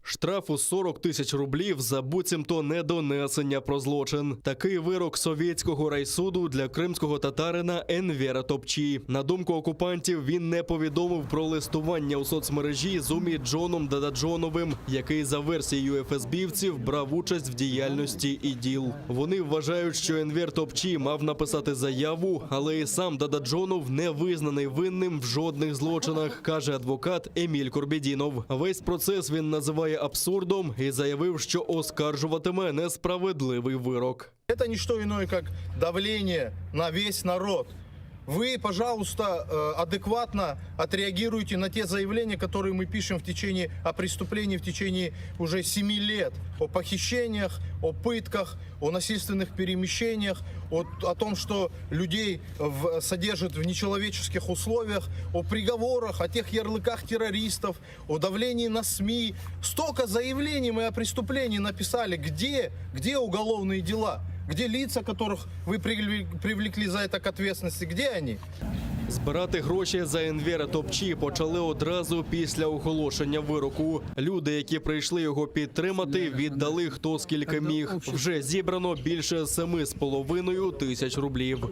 Штраф у 40 тисяч рублів за буцімто недонесення про злочин. Такий вирок совєтського райсуду для кримського татарина Енвера Топчі. На думку окупантів, він не повідомив про листування у соцмережі з Уміджоном Дададжоновим, який за версією ФСБівців брав участь в діяльності ІДІЛ. Вони вважають, що Енвер Топчі мав написати заяву, але і сам Дададжонов не визнаний винним в жодних злочинах, каже адвокат Еміль Курбєдінов. Весь процес він називає абсурдом і заявив, що оскаржуватиме несправедливий вирок. Это не что иное, как давление на весь народ. Вы, пожалуйста, адекватно отреагируйте на те заявления, которые мы пишем о преступлении в течение уже 7 лет. О похищениях, о пытках, о насильственных перемещениях, о том, что людей содержат в нечеловеческих условиях, о приговорах, о тех ярлыках террористов, о давлении на СМИ. Столько заявлений мы о преступлении написали. Где уголовные дела? Где лица, которых вы привлекли за это к ответственности? Где они? Збирати гроші за Енвера Топчі почали одразу після оголошення вироку. Люди, які прийшли його підтримати, віддали хто скільки міг. Вже зібрано більше 7,5 тисяч рублів.